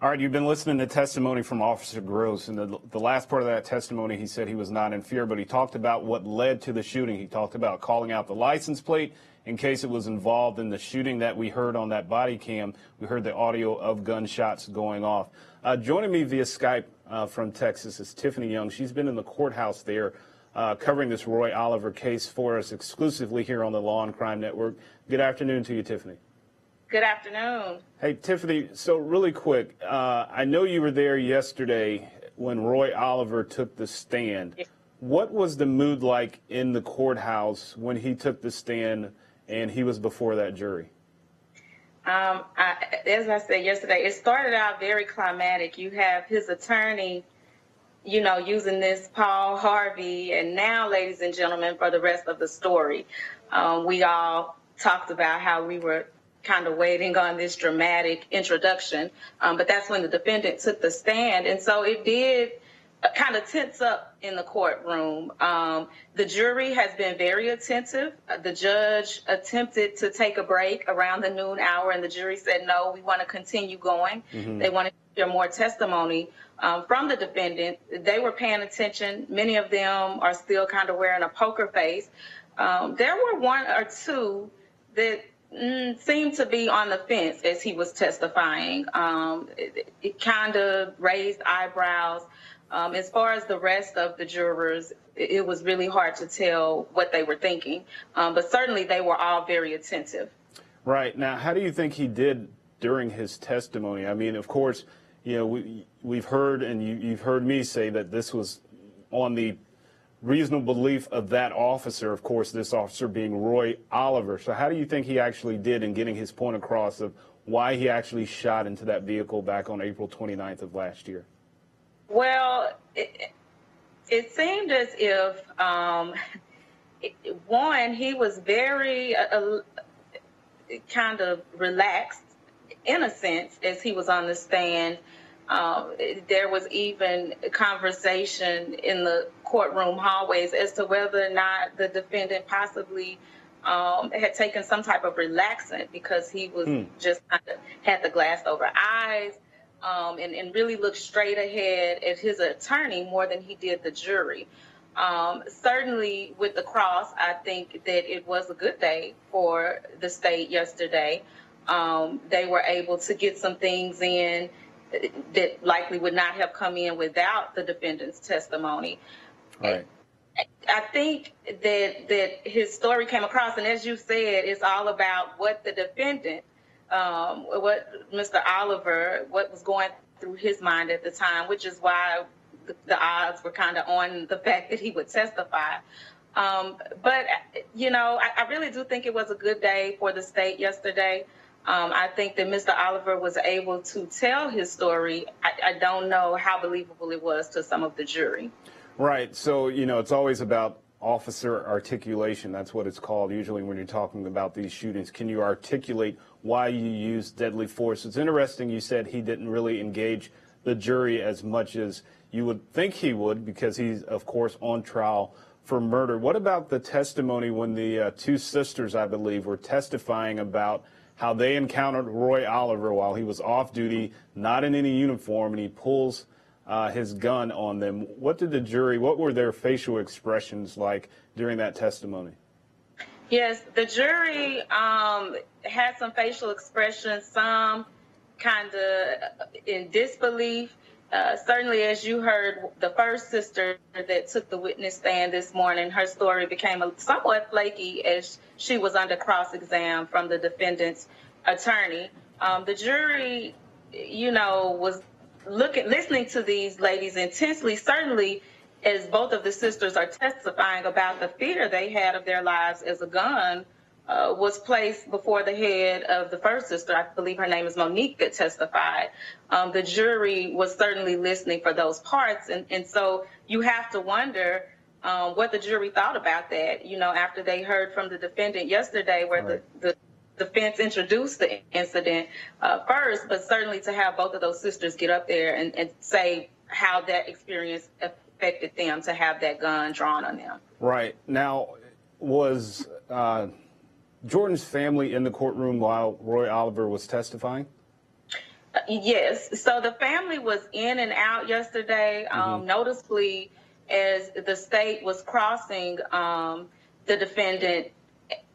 All right, you've been listening to testimony from Officer Gross, and the last part of that testimony, he said he was not in fear, but he talked about what led to the shooting. He talked about calling out the license plate in case it was involved in the shooting that we heard on that body cam. We heard the audio of gunshots going off. Joining me via Skype from Texas is Tiffinni Young. She's been in the courthouse there covering this Roy Oliver case for us exclusively here on the Law and Crime Network. Good afternoon to you, Tiffinni. Good afternoon. Hey, Tiffinni, so really quick, I know you were there yesterday when Roy Oliver took the stand. Yeah. What was the mood like in the courthouse when he took the stand and he was before that jury? As I said yesterday, it started out very climatic. You have his attorney, using this Paul Harvey, and now, ladies and gentlemen, for the rest of the story, we all talked about how we were kind of waiting on this dramatic introduction, but that's when the defendant took the stand, and so it did kind of tense up in the courtroom. The jury has been very attentive. The judge attempted to take a break around the noon hour, and the jury said, no, we want to continue going. They want to hear more testimony from the defendant. They were paying attention. Many of them are still kind of wearing a poker face. There were one or two that seemed to be on the fence as he was testifying. It kind of raised eyebrows. As far as the rest of the jurors, it was really hard to tell what they were thinking, but certainly they were all very attentive. Right. Now, how do you think he did during his testimony? I mean, of course, we've heard, and you've heard me say that this was on the reasonable belief of that officer, of course, this officer being Roy Oliver. So how do you think he actually did in getting his point across of why he actually shot into that vehicle back on April 29th of last year? Well, it seemed as if, one, he was very kind of relaxed, in a sense, as he was on the stand. There was even a conversation in the courtroom hallways as to whether or not the defendant possibly had taken some type of relaxant, because he was just kind of had the glassed over eyes and really looked straight ahead at his attorney more than he did the jury. Certainly with the cross, I think that it was a good day for the state yesterday. They were able to get some things in that likely would not have come in without the defendant's testimony. Right. I think that his story came across, and as you said, it's all about what the defendant, what Mr. Oliver, what was going through his mind at the time, which is why the odds were kind of on the fact that he would testify. But, I really do think it was a good day for the state yesterday. I think that Mr. Oliver was able to tell his story. I don't know how believable it was to some of the jury. Right. So, it's always about officer articulation. That's what it's called usually when you're talking about these shootings. Can you articulate why you use deadly force? It's interesting you said he didn't really engage the jury as much as you would think he would, because he's, of course, on trial for murder. What about the testimony when the two sisters, I believe, were testifying about how they encountered Roy Oliver while he was off duty, not in any uniform, and he pulls his gun on them? What were their facial expressions like during that testimony? Yes, the jury had some facial expressions, some kind of in disbelief. Certainly, as you heard, the first sister that took the witness stand this morning, her story became somewhat flaky as she was under cross-exam from the defendant's attorney. The jury, was listening to these ladies intensely, certainly as both of the sisters are testifying about the fear they had of their lives as a gun was placed before the head of the first sister. I believe her name is Monique, that testified. The jury was certainly listening for those parts. And so you have to wonder what the jury thought about that, after they heard from the defendant yesterday, where right. the defense introduced the incident first, but certainly to have both of those sisters get up there and say how that experience affected them to have that gun drawn on them. Right. Now, was Jordan's family in the courtroom while Roy Oliver was testifying? Yes. So the family was in and out yesterday, noticeably as the state was crossing the defendant.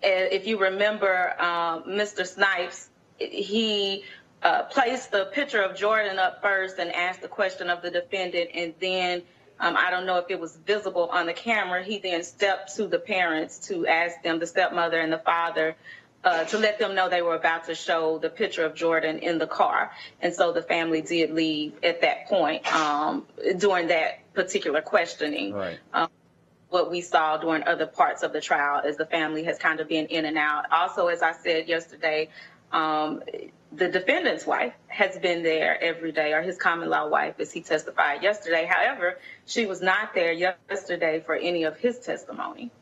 If you remember, Mr. Snipes, he placed the picture of Jordan up first and asked the question of the defendant, and then I don't know if it was visible on the camera. He then stepped to the parents to ask them, the stepmother and the father, to let them know they were about to show the picture of Jordan in the car. And so the family did leave at that point during that particular questioning. Right. What we saw during other parts of the trial is the family has kind of been in and out. Also, as I said yesterday, the defendant's wife has been there every day, or his common law wife, as he testified yesterday. However, she was not there yesterday for any of his testimony.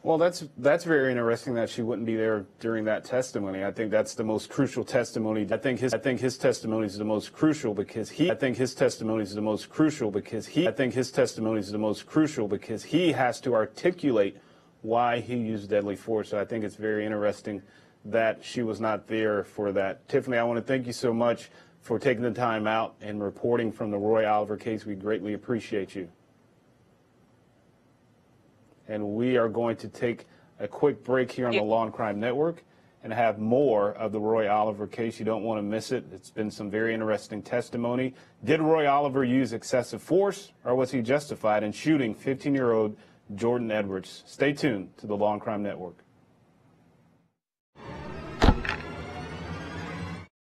Well, that's very interesting that she wouldn't be there during that testimony. I think that's the most crucial testimony. I think his testimony is the most crucial because he has to articulate why he used deadly force. So I think it's very interesting that she was not there for that. Tiffinni, I want to thank you so much for taking the time out and reporting from the Roy Oliver case. We greatly appreciate you. And we are going to take a quick break here on the Law and Crime Network and have more of the Roy Oliver case. You don't want to miss it. It's been some very interesting testimony. Did Roy Oliver use excessive force, or was he justified in shooting 15-year-old Jordan Edwards? Stay tuned to the Law and Crime Network.